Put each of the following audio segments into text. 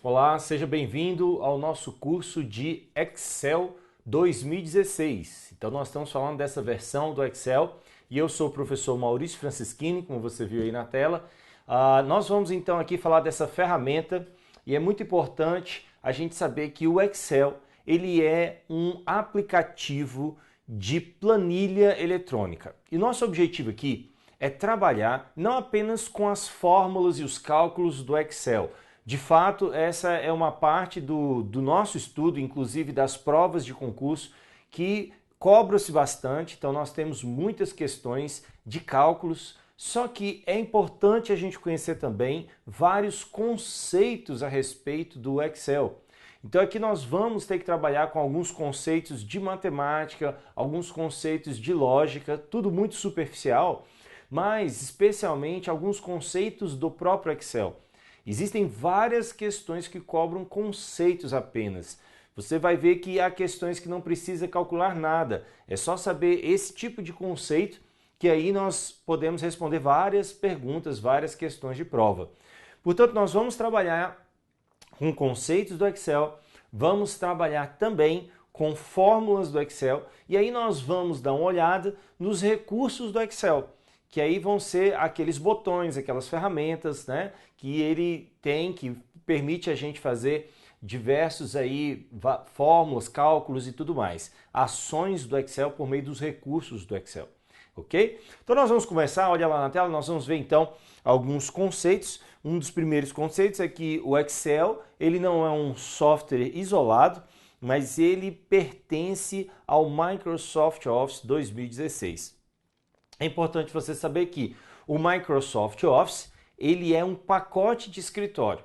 Olá, seja bem-vindo ao nosso curso de Excel 2016. Então nós estamos falando dessa versão do Excel e eu sou o professor Maurício Francischini, como você viu aí na tela. Nós vamos então aqui falar dessa ferramenta e é muito importante a gente saber que o Excel ele é um aplicativo de planilha eletrônica. E nosso objetivo aqui é trabalhar não apenas com as fórmulas e os cálculos do Excel. De fato, essa é uma parte do nosso estudo, inclusive das provas de concurso, que cobra-se bastante, então nós temos muitas questões de cálculos, só que é importante a gente conhecer também vários conceitos a respeito do Excel. Então aqui nós vamos ter que trabalhar com alguns conceitos de matemática, alguns conceitos de lógica, tudo muito superficial, mas especialmente alguns conceitos do próprio Excel. Existem várias questões que cobram conceitos apenas. Você vai ver que há questões que não precisa calcular nada. É só saber esse tipo de conceito que aí nós podemos responder várias perguntas, várias questões de prova. Portanto, nós vamos trabalhar com conceitos do Excel, vamos trabalhar também com fórmulas do Excel e aí nós vamos dar uma olhada nos recursos do Excel, que aí vão ser aqueles botões, aquelas ferramentas, né, que ele tem, que permite a gente fazer diversos aí fórmulas, cálculos e tudo mais. Ações do Excel por meio dos recursos do Excel, ok? Então nós vamos começar, olha lá na tela, nós vamos ver então alguns conceitos. Um dos primeiros conceitos é que o Excel, ele não é um software isolado, mas ele pertence ao Microsoft Office 2016. É importante você saber que o Microsoft Office ele é um pacote de escritório,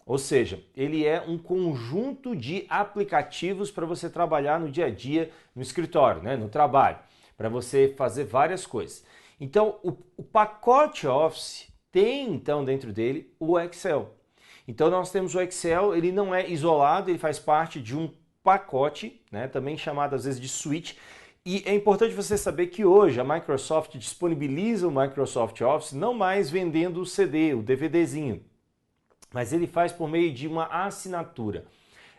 ou seja, ele é um conjunto de aplicativos para você trabalhar no dia a dia no escritório, né, no trabalho, para você fazer várias coisas. Então, o pacote Office tem então dentro dele o Excel. Então nós temos o Excel, ele não é isolado, ele faz parte de um pacote, né, também chamado às vezes de suite. E é importante você saber que hoje a Microsoft disponibiliza o Microsoft Office não mais vendendo o CD, o DVDzinho, mas ele faz por meio de uma assinatura.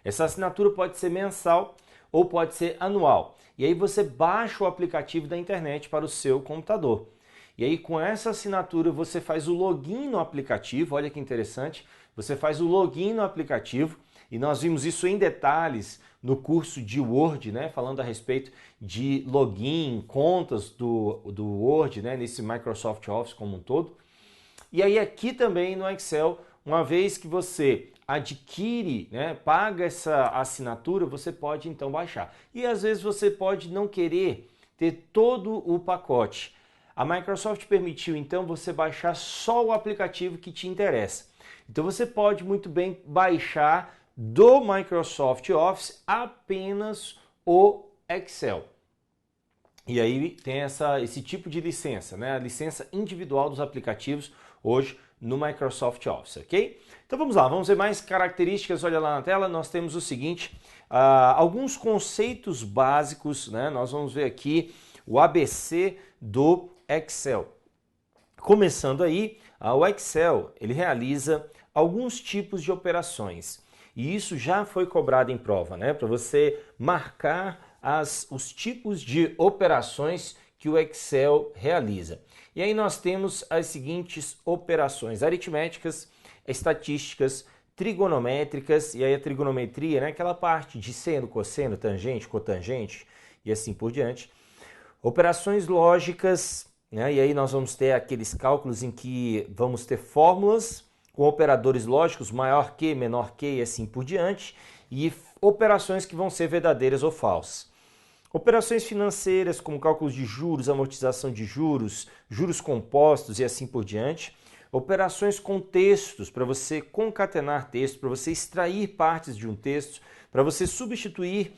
Essa assinatura pode ser mensal ou pode ser anual. E aí você baixa o aplicativo da internet para o seu computador. E aí com essa assinatura você faz o login no aplicativo, olha que interessante, você faz o login no aplicativo e nós vimos isso em detalhes no curso de Word, né, falando a respeito de login, contas do Word, né, nesse Microsoft Office como um todo. E aí aqui também no Excel, uma vez que você adquire, né, paga essa assinatura, você pode então baixar. E às vezes você pode não querer ter todo o pacote. A Microsoft permitiu então você baixar só o aplicativo que te interessa. Então você pode muito bem baixar do Microsoft Office apenas o Excel. E aí tem esse tipo de licença, né? A licença individual dos aplicativos hoje no Microsoft Office, ok? Então vamos lá, vamos ver mais características, olha lá na tela, nós temos o seguinte, alguns conceitos básicos, né? Nós vamos ver aqui o ABC do Excel. Começando aí, o Excel, ele realiza alguns tipos de operações. E isso já foi cobrado em prova, né? Para você marcar os tipos de operações que o Excel realiza. E aí nós temos as seguintes operações aritméticas, estatísticas, trigonométricas, e aí a trigonometria, né? Aquela parte de seno, cosseno, tangente, cotangente e assim por diante. Operações lógicas, né? E aí nós vamos ter aqueles cálculos em que vamos ter fórmulas com operadores lógicos, maior que, menor que e assim por diante, e operações que vão ser verdadeiras ou falsas. Operações financeiras, como cálculos de juros, amortização de juros, juros compostos e assim por diante. Operações com textos, para você concatenar textos, para você extrair partes de um texto, para você substituir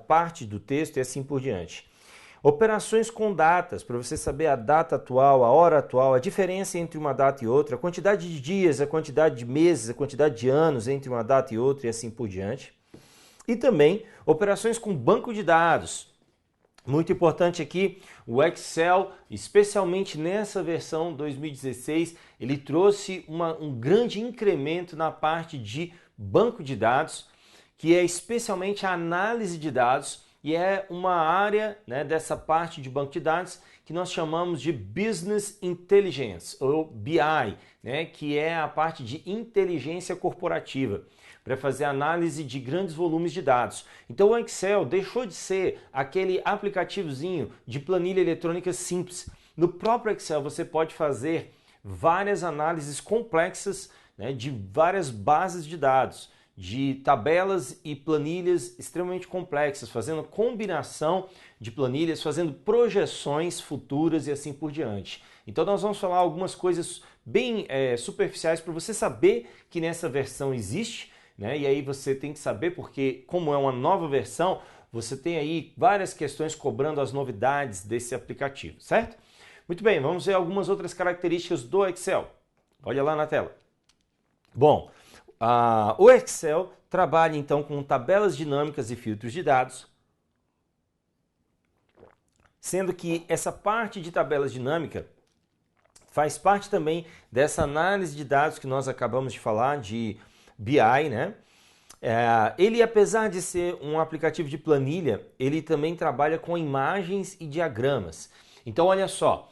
parte do texto e assim por diante. Operações com datas, para você saber a data atual, a hora atual, a diferença entre uma data e outra, a quantidade de dias, a quantidade de meses, a quantidade de anos entre uma data e outra e assim por diante. E também operações com banco de dados. Muito importante aqui, o Excel, especialmente nessa versão 2016, ele trouxe um grande incremento na parte de banco de dados, que é especialmente a análise de dados e é uma área, né, dessa parte de banco de dados que nós chamamos de Business Intelligence, ou BI, né, que é a parte de inteligência corporativa, para fazer análise de grandes volumes de dados. Então o Excel deixou de ser aquele aplicativozinho de planilha eletrônica simples. No próprio Excel você pode fazer várias análises complexas, né, de várias bases de dados, de tabelas e planilhas extremamente complexas, fazendo combinação de planilhas, fazendo projeções futuras e assim por diante. Então nós vamos falar algumas coisas bem superficiais para você saber que nessa versão existe, né? E aí você tem que saber porque, como é uma nova versão, você tem aí várias questões cobrando as novidades desse aplicativo, certo? Muito bem, vamos ver algumas outras características do Excel. Olha lá na tela. Bom, o Excel trabalha então com tabelas dinâmicas e filtros de dados, sendo que essa parte de tabelas dinâmica faz parte também dessa análise de dados que nós acabamos de falar, de BI, né? Ele, apesar de ser um aplicativo de planilha, ele também trabalha com imagens e diagramas. Então, olha só,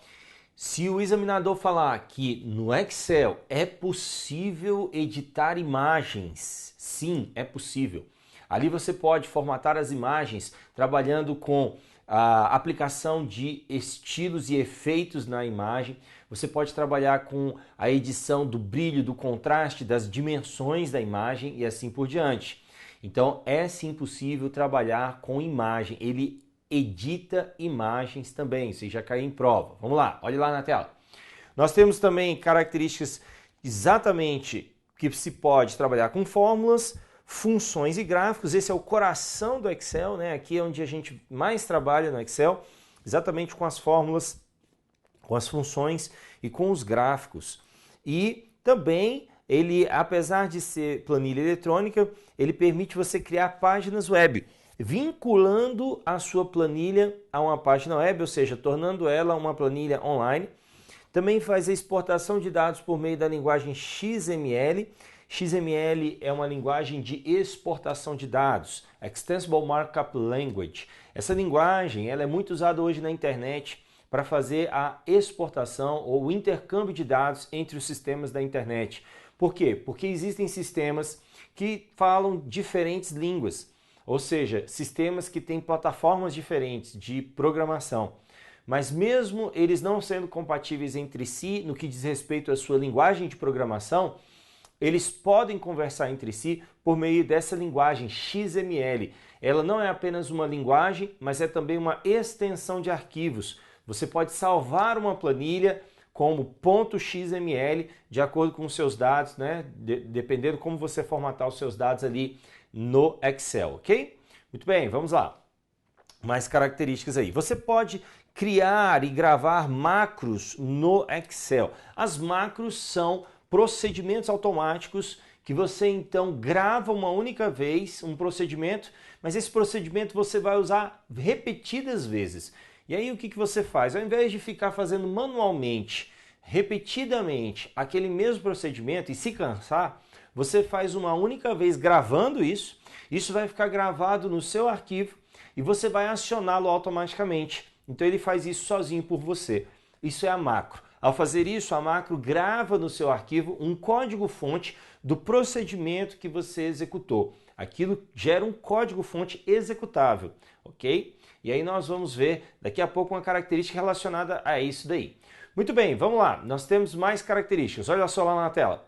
se o examinador falar que no Excel é possível editar imagens, sim, é possível. Ali você pode formatar as imagens trabalhando com a aplicação de estilos e efeitos na imagem. Você pode trabalhar com a edição do brilho, do contraste, das dimensões da imagem e assim por diante. Então é sim possível trabalhar com imagem. Ele edita imagens também, isso já caiu em prova. Vamos lá, olha lá na tela. Nós temos também características exatamente que se pode trabalhar com fórmulas, funções e gráficos. Esse é o coração do Excel, né? Aqui é onde a gente mais trabalha no Excel, exatamente com as fórmulas, com as funções e com os gráficos. E também ele, apesar de ser planilha eletrônica, ele permite você criar páginas web, vinculando a sua planilha a uma página web, ou seja, tornando ela uma planilha online. Também faz a exportação de dados por meio da linguagem XML. XML é uma linguagem de exportação de dados, Extensible Markup Language. Essa linguagem ela é muito usada hoje na internet para fazer a exportação ou o intercâmbio de dados entre os sistemas da internet. Por quê? Porque existem sistemas que falam diferentes línguas, ou seja, sistemas que têm plataformas diferentes de programação. Mas mesmo eles não sendo compatíveis entre si no que diz respeito à sua linguagem de programação, eles podem conversar entre si por meio dessa linguagem XML. Ela não é apenas uma linguagem, mas é também uma extensão de arquivos. Você pode salvar uma planilha como .xml de acordo com os seus dados, né? Dependendo como você formatar os seus dados ali no Excel, ok? Muito bem, vamos lá. Mais características aí. Você pode criar e gravar macros no Excel. As macros são procedimentos automáticos que você então grava uma única vez, um procedimento, mas esse procedimento você vai usar repetidas vezes. E aí o que você faz? Ao invés de ficar fazendo manualmente, repetidamente, aquele mesmo procedimento e se cansar, você faz uma única vez gravando isso, isso vai ficar gravado no seu arquivo e você vai acioná-lo automaticamente. Então ele faz isso sozinho por você. Isso é a macro. Ao fazer isso, a macro grava no seu arquivo um código-fonte do procedimento que você executou. Aquilo gera um código-fonte executável, ok? E aí nós vamos ver daqui a pouco uma característica relacionada a isso daí. Muito bem, vamos lá. Nós temos mais características. Olha só lá na tela.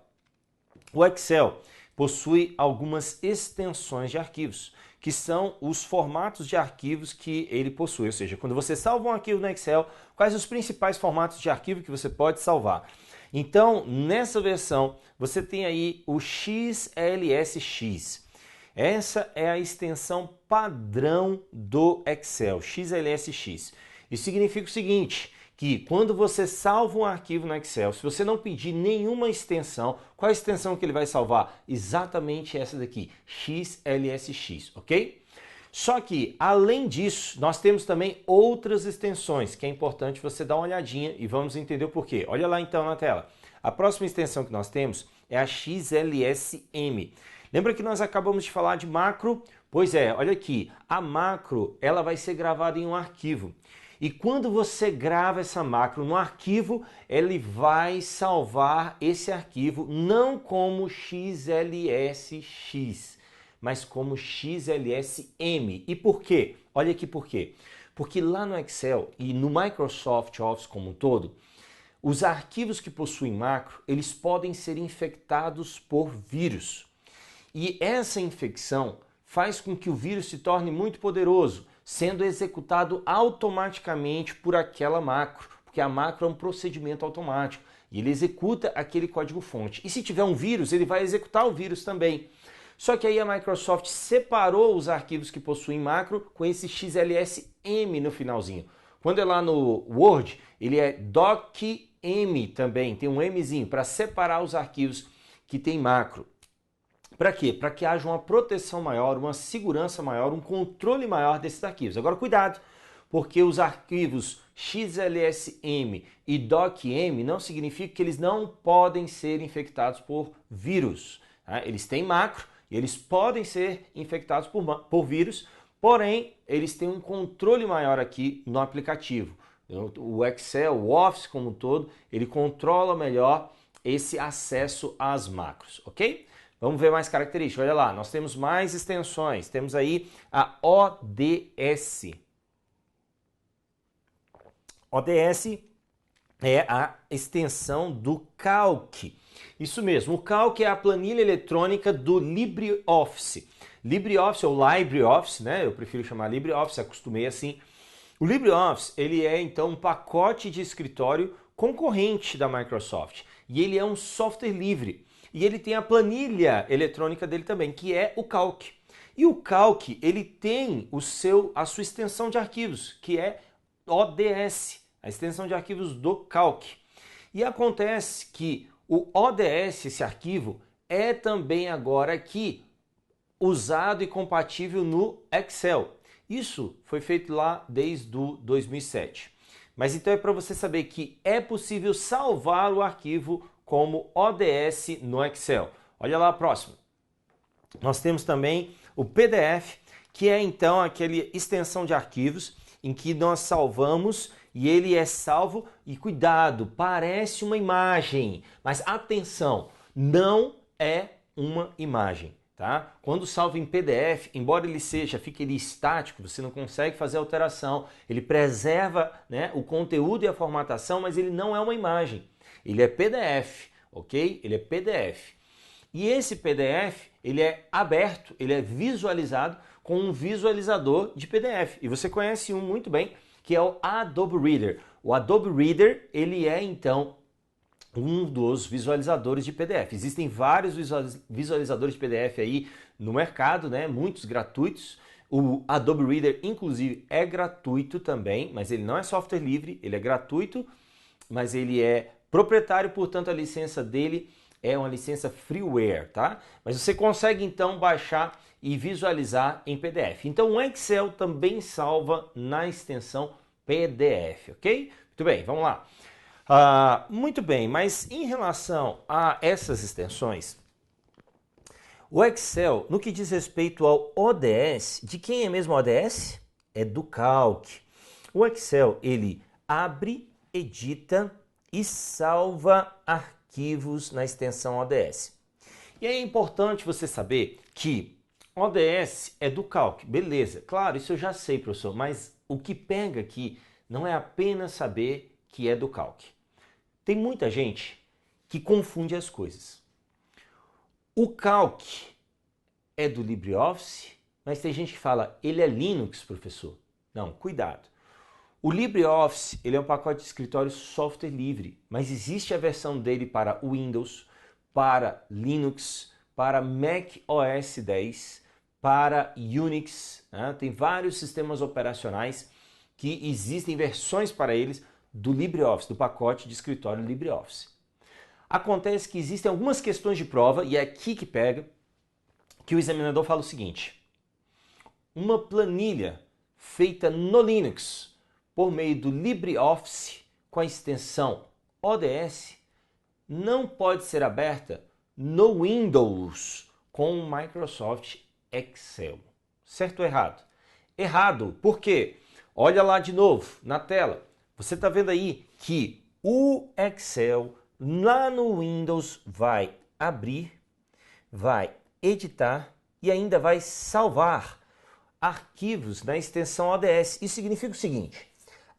O Excel possui algumas extensões de arquivos, que são os formatos de arquivos que ele possui. Ou seja, quando você salva um arquivo no Excel, quais os principais formatos de arquivo que você pode salvar? Então, nessa versão, você tem aí o XLSX. Essa é a extensão padrão do Excel, XLSX. Isso significa o seguinte, que quando você salva um arquivo no Excel, se você não pedir nenhuma extensão, qual a extensão que ele vai salvar? Exatamente essa daqui, XLSX, ok? Só que, além disso, nós temos também outras extensões, que é importante você dar uma olhadinha e vamos entender o porquê. Olha lá então na tela. A próxima extensão que nós temos é a XLSM. Lembra que nós acabamos de falar de macro? Pois é, olha aqui, a macro ela vai ser gravada em um arquivo. E quando você grava essa macro no arquivo, ele vai salvar esse arquivo não como XLSX, mas como XLSM. E por quê? Olha aqui por quê. Porque lá no Excel e no Microsoft Office como um todo, os arquivos que possuem macro, eles podem ser infectados por vírus. E essa infecção faz com que o vírus se torne muito poderoso, sendo executado automaticamente por aquela macro, porque a macro é um procedimento automático e ele executa aquele código-fonte. E se tiver um vírus, ele vai executar o vírus também. Só que aí a Microsoft separou os arquivos que possuem macro com esse XLSM no finalzinho. Quando é lá no Word, ele é docm também, tem um Mzinho para separar os arquivos que tem macro. Para quê? Para que haja uma proteção maior, uma segurança maior, um controle maior desses arquivos. Agora, cuidado, porque os arquivos XLSM e docm não significa que eles não podem ser infectados por vírus. Tá? Eles têm macro e eles podem ser infectados por vírus, porém, eles têm um controle maior aqui no aplicativo. O Excel, o Office como um todo, ele controla melhor esse acesso às macros, ok? Vamos ver mais características. Olha lá, nós temos mais extensões. Temos aí a ODS. ODS é a extensão do Calc. Isso mesmo, o Calc é a planilha eletrônica do LibreOffice. LibreOffice ou LibreOffice, né? Eu prefiro chamar LibreOffice, acostumei assim. O LibreOffice, ele é então um pacote de escritório concorrente da Microsoft. E ele é um software livre. E ele tem a planilha eletrônica dele também, que é o Calc. E o Calc, ele tem a sua extensão de arquivos, que é ODS, a extensão de arquivos do Calc. E acontece que o ODS, esse arquivo, é também agora aqui usado e compatível no Excel. Isso foi feito lá desde o 2007. Mas então é para você saber que é possível salvar o arquivo como ODS no Excel. Olha lá a próxima. Nós temos também o PDF, que é então aquela extensão de arquivos em que nós salvamos e ele é salvo e cuidado, parece uma imagem, mas atenção, não é uma imagem. Tá? Quando salva em PDF, embora ele fique ali estático, você não consegue fazer alteração, ele preserva, né, o conteúdo e a formatação, mas ele não é uma imagem. Ele é PDF, ok? Ele é PDF. E esse PDF, ele é aberto, ele é visualizado com um visualizador de PDF. E você conhece um muito bem, que é o Adobe Reader. O Adobe Reader, ele é então um dos visualizadores de PDF. Existem vários visualizadores de PDF aí no mercado, né? Muitos gratuitos. O Adobe Reader, inclusive, é gratuito também, mas ele não é software livre, ele é gratuito, mas ele é proprietário, portanto a licença dele é uma licença freeware, tá? Mas você consegue então baixar e visualizar em PDF. Então o Excel também salva na extensão PDF, ok? Muito bem, vamos lá. Muito bem, mas em relação a essas extensões, o Excel, no que diz respeito ao ODS, de quem é mesmo o ODS? É do Calc. O Excel, ele abre, edita e salva arquivos na extensão ODS. E é importante você saber que ODS é do Calc, beleza, claro, isso eu já sei, professor, mas o que pega aqui não é apenas saber que é do Calc. Tem muita gente que confunde as coisas. O Calc é do LibreOffice, mas tem gente que fala, ele é Linux, professor. Não, cuidado. O LibreOffice, ele é um pacote de escritório software livre, mas existe a versão dele para Windows, para Linux, para Mac OS X, para Unix, né? Tem vários sistemas operacionais que existem versões para eles do LibreOffice, do pacote de escritório LibreOffice. Acontece que existem algumas questões de prova, e é aqui que pega, que o examinador fala o seguinte: uma planilha feita no Linux por meio do LibreOffice com a extensão ODS não pode ser aberta no Windows com o Microsoft Excel. Certo ou errado? Errado. Por quê? Olha lá de novo na tela. Você está vendo aí que o Excel lá no Windows vai abrir, vai editar e ainda vai salvar arquivos na extensão ODS. Isso significa o seguinte: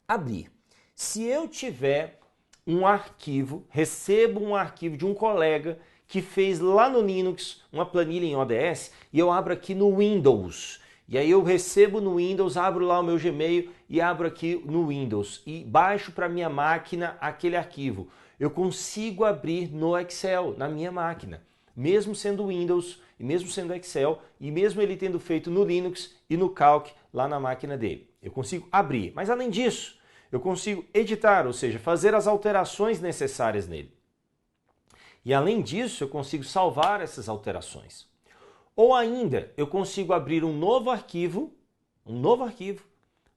abrir. Se eu tiver um arquivo, recebo um arquivo de um colega que fez lá no Linux uma planilha em ODS e eu abro aqui no Windows. E aí eu recebo no Windows, abro lá o meu Gmail e abro aqui no Windows e baixo para minha máquina aquele arquivo. Eu consigo abrir no Excel, na minha máquina, mesmo sendo Windows, e mesmo sendo Excel, e mesmo ele tendo feito no Linux e no Calc lá na máquina dele. Eu consigo abrir, mas além disso, eu consigo editar, ou seja, fazer as alterações necessárias nele. E além disso, eu consigo salvar essas alterações. Ou ainda, eu consigo abrir um novo arquivo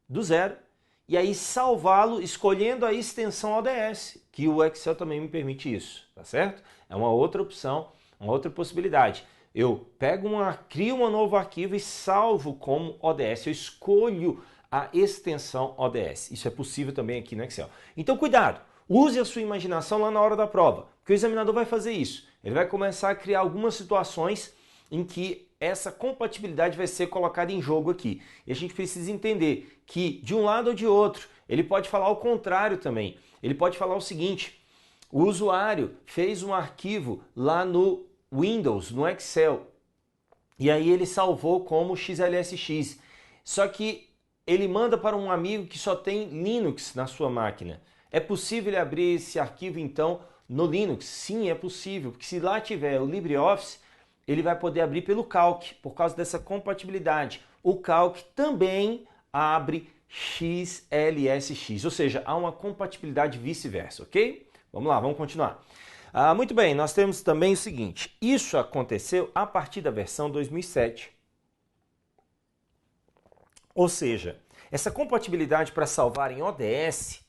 do zero, e aí salvá-lo escolhendo a extensão ODS, que o Excel também me permite isso, tá certo? É uma outra opção, uma outra possibilidade. Eu crio um novo arquivo e salvo como ODS, eu escolho a extensão ODS. Isso é possível também aqui no Excel. Então, cuidado! Use a sua imaginação lá na hora da prova, porque o examinador vai fazer isso. Ele vai começar a criar algumas situações em que essa compatibilidade vai ser colocada em jogo aqui. E a gente precisa entender que, de um lado ou de outro, ele pode falar o contrário também. Ele pode falar o seguinte: o usuário fez um arquivo lá no Windows, no Excel, e aí ele salvou como XLSX. Só que ele manda para um amigo que só tem Linux na sua máquina. É possível ele abrir esse arquivo, então, no Linux? Sim, é possível, porque se lá tiver o LibreOffice, ele vai poder abrir pelo Calc, por causa dessa compatibilidade. O Calc também abre XLSX, ou seja, há uma compatibilidade vice-versa, ok? Vamos lá, vamos continuar. Muito bem, nós temos também o seguinte: isso aconteceu a partir da versão 2007. Ou seja, essa compatibilidade para salvar em ODS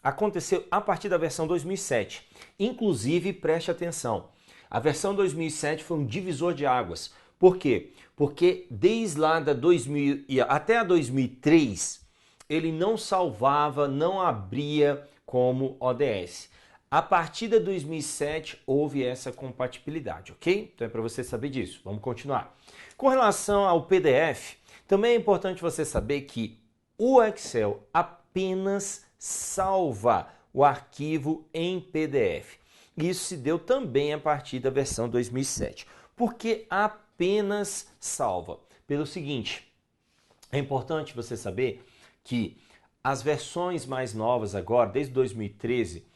aconteceu a partir da versão 2007. Inclusive, preste atenção, a versão 2007 foi um divisor de águas. Por quê? Porque desde lá da 2000 até a 2003, ele não salvava, não abria como ODS. A partir de 2007 houve essa compatibilidade, ok? Então é para você saber disso. Vamos continuar. Com relação ao PDF, também é importante você saber que o Excel apenas salva o arquivo em PDF. Isso se deu também a partir da versão 2007. Por que apenas salva? Pelo seguinte, é importante você saber que as versões mais novas agora, desde 2013,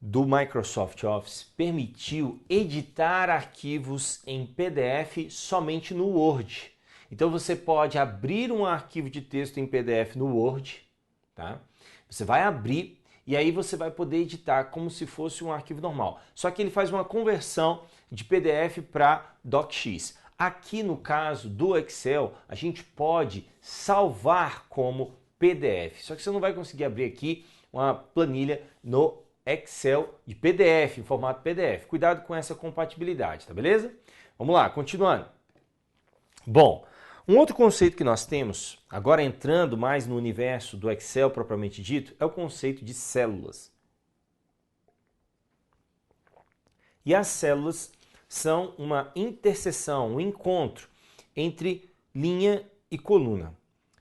do Microsoft Office, permitiu editar arquivos em PDF somente no Word. Então você pode abrir um arquivo de texto em PDF no Word, tá? Você vai abrir e aí você vai poder editar como se fosse um arquivo normal. Só que ele faz uma conversão de PDF para DocX. Aqui no caso do Excel, a gente pode salvar como PDF. Só que você não vai conseguir abrir aqui uma planilha no Excel de PDF, em formato PDF. Cuidado com essa compatibilidade, tá beleza? Vamos lá, continuando. Bom, um outro conceito que nós temos, agora entrando mais no universo do Excel propriamente dito, é o conceito de células. E as células são uma interseção, um encontro entre linha e coluna.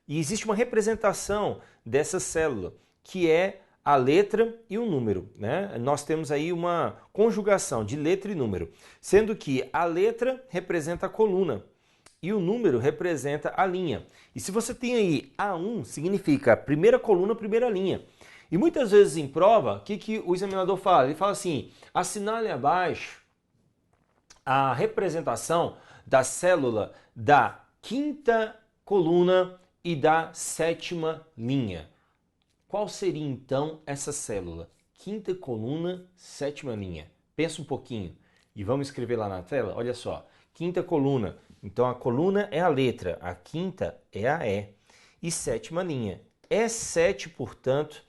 E existe uma representação dessa célula, que é a letra e o número, né? Nós temos aí uma conjugação de letra e número, sendo que a letra representa a coluna e o número representa a linha. E se você tem aí A1, significa primeira coluna, primeira linha. E muitas vezes em prova, o que o examinador fala? Ele fala assim: assinale abaixo a representação da célula da quinta coluna e da sétima linha. Qual seria então essa célula? Quinta coluna, sétima linha. Pensa um pouquinho e vamos escrever lá na tela. Olha só, quinta coluna. Então a coluna é a letra, a quinta é a E. E sétima linha. E7, portanto,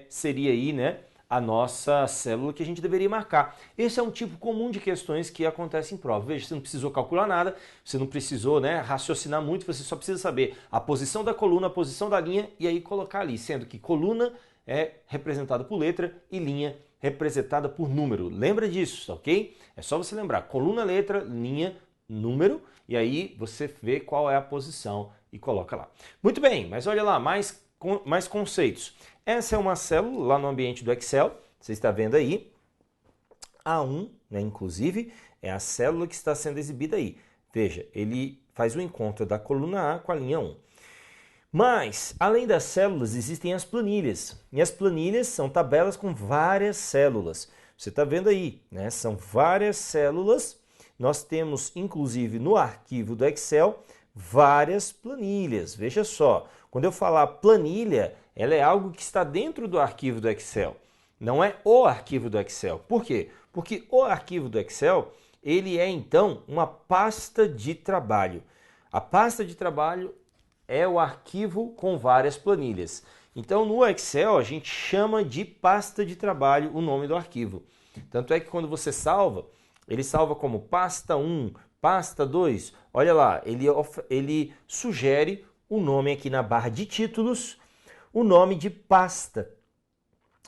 seria aí, né, a nossa célula que a gente deveria marcar. Esse é um tipo comum de questões que acontecem em prova. Veja, você não precisou calcular nada, você não precisou, né, raciocinar muito, você só precisa saber a posição da coluna, a posição da linha e aí colocar ali, sendo que coluna é representada por letra e linha representada por número. Lembra disso, ok? É só você lembrar, coluna, letra, linha, número, e aí você vê qual é a posição e coloca lá. Muito bem, mas olha lá, mais conceitos. Essa é uma célula lá no ambiente do Excel, você está vendo aí, A1, né, inclusive, é a célula que está sendo exibida aí. Veja, ele faz o encontro da coluna A com a linha 1. Mas, além das células, existem as planilhas. E as planilhas são tabelas com várias células. Você está vendo aí, né? São várias células. Nós temos, inclusive, no arquivo do Excel, várias planilhas. Veja só, quando eu falar planilha, ela é algo que está dentro do arquivo do Excel. Não é o arquivo do Excel. Por quê? Porque o arquivo do Excel, ele é, então, uma pasta de trabalho. A pasta de trabalho é o arquivo com várias planilhas. Então, no Excel, a gente chama de pasta de trabalho o nome do arquivo. Tanto é que quando você salva, ele salva como pasta 1, pasta 2. Olha lá, ele sugere o nome aqui na barra de títulos, o nome de pasta.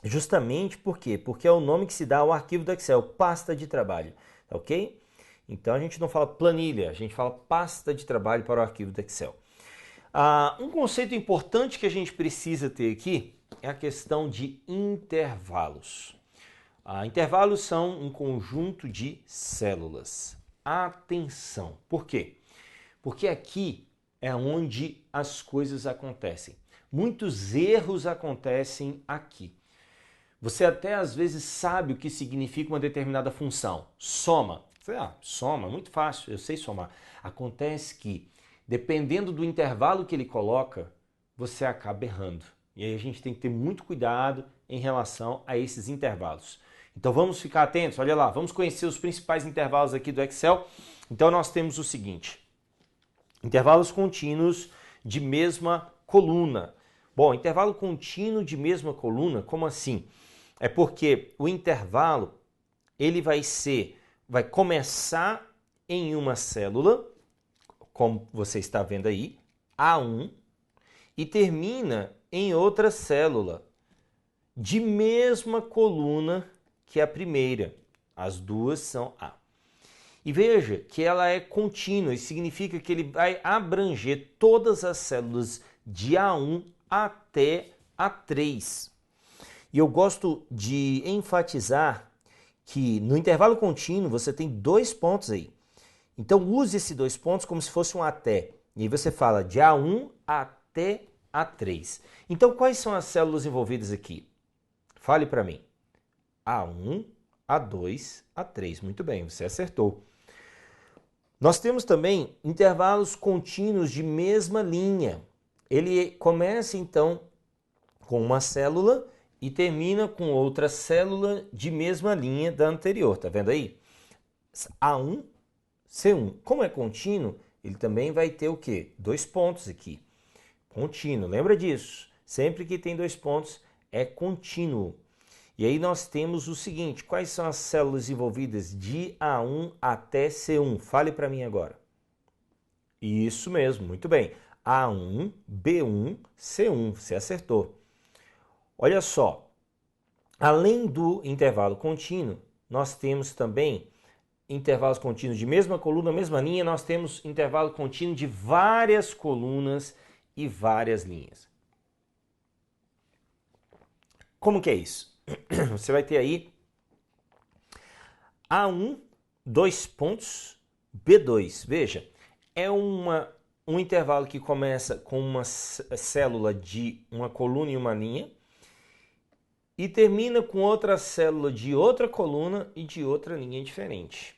Justamente por quê? Porque é o nome que se dá ao arquivo do Excel, pasta de trabalho, ok? Então, a gente não fala planilha, a gente fala pasta de trabalho para o arquivo do Excel. Um conceito importante que a gente precisa ter aqui é a questão de intervalos. Intervalos são um conjunto de células. Atenção! Por quê? Porque aqui é onde as coisas acontecem. Muitos erros acontecem aqui. Você até às vezes sabe o que significa uma determinada função. Soma. Soma, muito fácil, eu sei somar. Acontece que dependendo do intervalo que ele coloca, você acaba errando. E aí a gente tem que ter muito cuidado em relação a esses intervalos. Então vamos ficar atentos, olha lá, vamos conhecer os principais intervalos aqui do Excel. Então nós temos o seguinte, intervalos contínuos de mesma coluna. Bom, intervalo contínuo de mesma coluna, como assim? É porque o intervalo, ele vai começar em uma célula, como você está vendo aí, A1, e termina em outra célula de mesma coluna que a primeira. As duas são A. E veja que ela é contínua, isso significa que ele vai abranger todas as células de A1 até A3. E eu gosto de enfatizar que no intervalo contínuo você tem 2 pontos aí. Então use esses 2 pontos como se fosse um até. E aí você fala de A1 até A3. Então quais são as células envolvidas aqui? Fale para mim. A1, A2, A3. Muito bem, você acertou. Nós temos também intervalos contínuos de mesma linha. Ele começa então com uma célula e termina com outra célula de mesma linha da anterior. Tá vendo aí? A1, C1. Como é contínuo, ele também vai ter o quê? 2 pontos aqui. Contínuo, lembra disso? Sempre que tem 2 pontos é contínuo. E aí nós temos o seguinte, quais são as células envolvidas de A1 até C1? Fale para mim agora. Isso mesmo, muito bem. A1, B1, C1, você acertou. Olha só, além do intervalo contínuo, nós temos também intervalos contínuos de mesma coluna, mesma linha, nós temos intervalo contínuo de várias colunas e várias linhas. Como que é isso? Você vai ter aí A1, 2 pontos, B2. Veja, é um intervalo que começa com uma célula de uma coluna e uma linha e termina com outra célula de outra coluna e de outra linha diferente.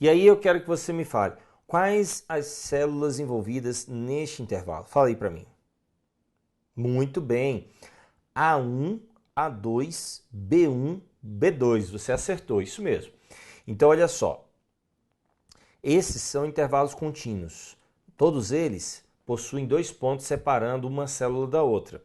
E aí eu quero que você me fale, quais as células envolvidas neste intervalo? Fala aí para mim. Muito bem. A1, A2, B1, B2. Você acertou, isso mesmo. Então, olha só. Esses são intervalos contínuos. Todos eles possuem 2 pontos separando uma célula da outra.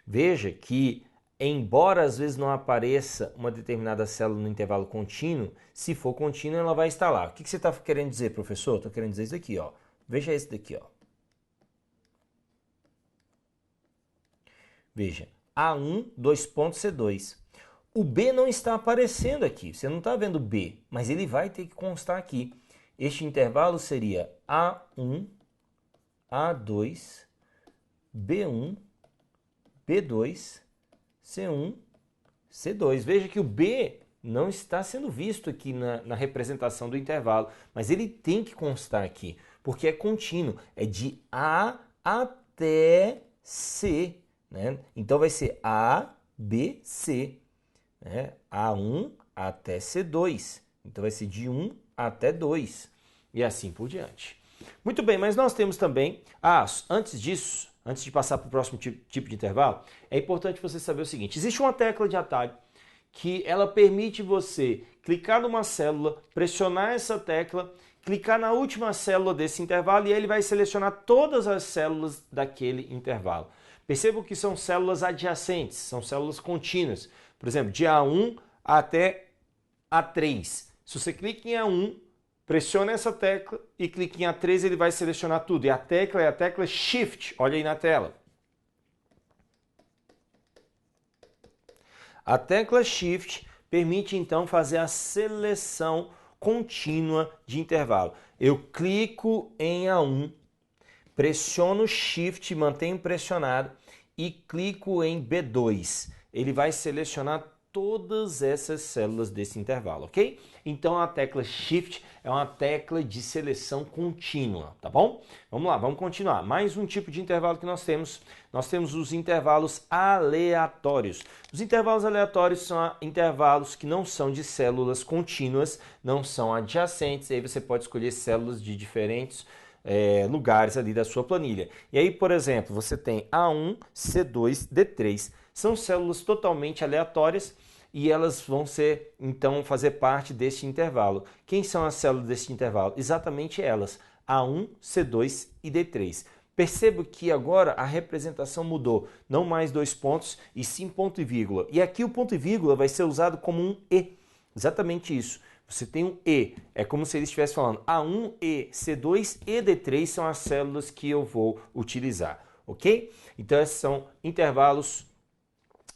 Veja que embora às vezes não apareça uma determinada célula no intervalo contínuo, se for contínuo ela vai estar lá. O que você está querendo dizer, professor? Estou querendo dizer isso daqui, ó. Veja esse daqui, ó. Veja, A1, 2 pontos, C2. O B não está aparecendo aqui, você não está vendo B, mas ele vai ter que constar aqui. Este intervalo seria A1, A2, B1, B2, C1, C2. Veja que o B não está sendo visto aqui na representação do intervalo, mas ele tem que constar aqui, porque é contínuo, é de A até C, né? Então vai ser A, B, C, né? A1 até C2, então vai ser de 1 até 2, e assim por diante. Muito bem, mas nós temos também, antes disso, antes de passar para o próximo tipo de intervalo, é importante você saber o seguinte, existe uma tecla de atalho que ela permite você clicar numa célula, pressionar essa tecla, clicar na última célula desse intervalo e ele vai selecionar todas as células daquele intervalo. Percebam que são células adjacentes, são células contínuas. Por exemplo, de A1 até A3. Se você clica em A1, pressiona essa tecla e clica em A3, ele vai selecionar tudo. E a tecla é a tecla Shift, olha aí na tela. A tecla Shift permite então fazer a seleção contínua de intervalo. Eu clico em A1, pressiono Shift, mantenho pressionado e clico em B2. Ele vai selecionar todas essas células desse intervalo, ok? Então a tecla Shift é uma tecla de seleção contínua, tá bom? Vamos lá, vamos continuar. Mais um tipo de intervalo que nós temos os intervalos aleatórios. Os intervalos aleatórios são intervalos que não são de células contínuas, não são adjacentes, aí você pode escolher células de diferentes lugares ali da sua planilha. E aí, por exemplo, você tem A1, C2, D3. São células totalmente aleatórias e elas vão ser, então, fazer parte deste intervalo. Quem são as células deste intervalo? Exatamente elas, A1, C2 e D3. Perceba que agora a representação mudou, não mais 2 pontos e sim ponto e vírgula. E aqui o ponto e vírgula vai ser usado como um E, exatamente isso. Você tem um E, é como se ele estivesse falando A1, E, C2 e D3 são as células que eu vou utilizar, ok? Então esses são intervalos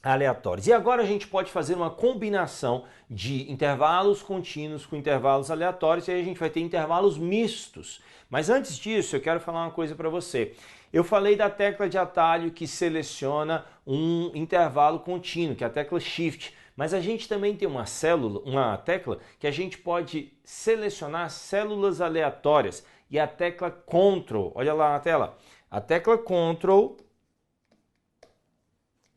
aleatórios. E agora a gente pode fazer uma combinação de intervalos contínuos com intervalos aleatórios e aí a gente vai ter intervalos mistos. Mas antes disso, eu quero falar uma coisa para você. Eu falei da tecla de atalho que seleciona um intervalo contínuo, que é a tecla Shift. Mas a gente também tem uma tecla que a gente pode selecionar células aleatórias e a tecla Ctrl. Olha lá na tela. A tecla Ctrl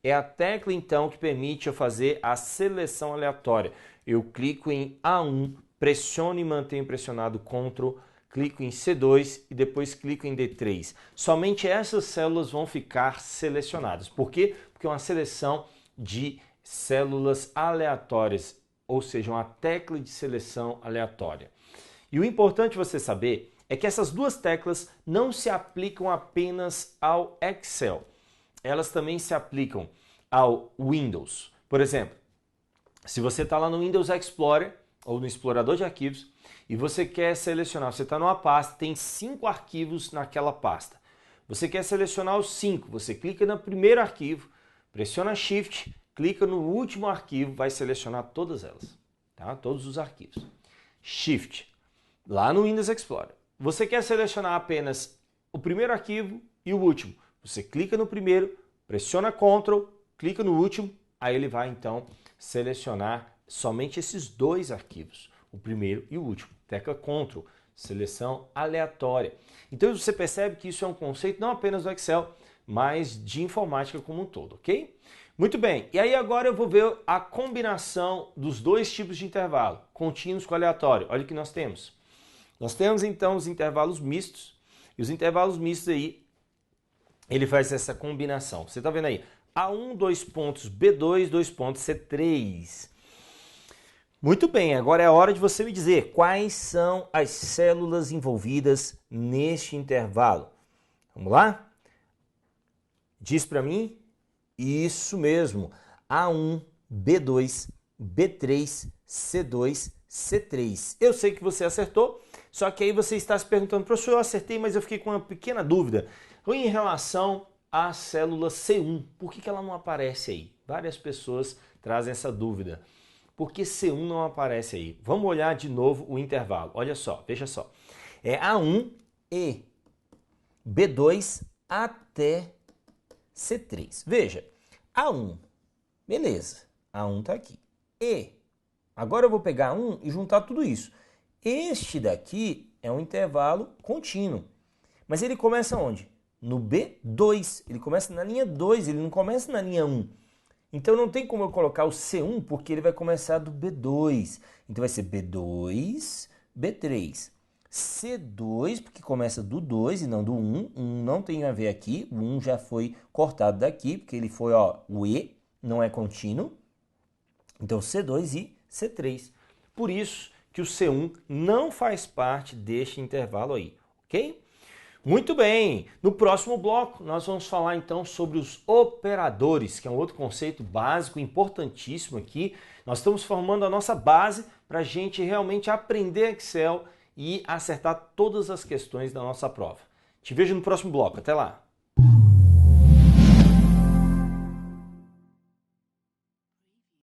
é a tecla, então, que permite eu fazer a seleção aleatória. Eu clico em A1, pressiono e mantenho pressionado Ctrl, clico em C2 e depois clico em D3. Somente essas células vão ficar selecionadas. Por quê? Porque é uma seleção de células aleatórias, ou seja, uma tecla de seleção aleatória. E o importante você saber é que essas duas teclas não se aplicam apenas ao Excel. Elas também se aplicam ao Windows. Por exemplo, se você está lá no Windows Explorer ou no explorador de arquivos e você quer selecionar, você está numa pasta, tem 5 arquivos naquela pasta. Você quer selecionar os 5, você clica no primeiro arquivo, pressiona Shift, clica no último arquivo, vai selecionar todas elas, tá? Todos os arquivos. Shift, lá no Windows Explorer. Você quer selecionar apenas o primeiro arquivo e o último. Você clica no primeiro, pressiona Ctrl, clica no último, aí ele vai então selecionar somente esses 2 arquivos, o primeiro e o último. Tecla Ctrl, seleção aleatória. Então você percebe que isso é um conceito não apenas do Excel, mas de informática como um todo, ok? Muito bem, e aí agora eu vou ver a combinação dos 2 tipos de intervalo, contínuos com aleatório. Olha o que nós temos. Nós temos então os intervalos mistos, e os intervalos mistos aí, ele faz essa combinação. Você está vendo aí? A1, 2 pontos, B2, 2 pontos, C3. Muito bem, agora é a hora de você me dizer quais são as células envolvidas neste intervalo. Vamos lá? Diz para mim. Isso mesmo. A1, B2, B3, C2, C3. Eu sei que você acertou, só que aí você está se perguntando, professor, eu acertei, mas eu fiquei com uma pequena dúvida em relação à célula C1. Por que ela não aparece aí? Várias pessoas trazem essa dúvida. Por que C1 não aparece aí? Vamos olhar de novo o intervalo. Olha só, veja só. É A1 e B2 até C3. Veja, A1, beleza, A1 está aqui. E, agora eu vou pegar A1 e juntar tudo isso. Este daqui é um intervalo contínuo, mas ele começa onde? No B2, ele começa na linha 2, ele não começa na linha 1. Então não tem como eu colocar o C1 porque ele vai começar do B2. Então vai ser B2, B3. C2 porque começa do 2 e não do 1. 1 não tem a ver aqui. O 1 já foi cortado daqui porque ele foi, ó, o E, não é contínuo. Então C2 e C3. Por isso que o C1 não faz parte deste intervalo aí, ok? Muito bem, no próximo bloco nós vamos falar então sobre os operadores, que é um outro conceito básico, importantíssimo aqui. Nós estamos formando a nossa base para a gente realmente aprender Excel e acertar todas as questões da nossa prova. Te vejo no próximo bloco, até lá!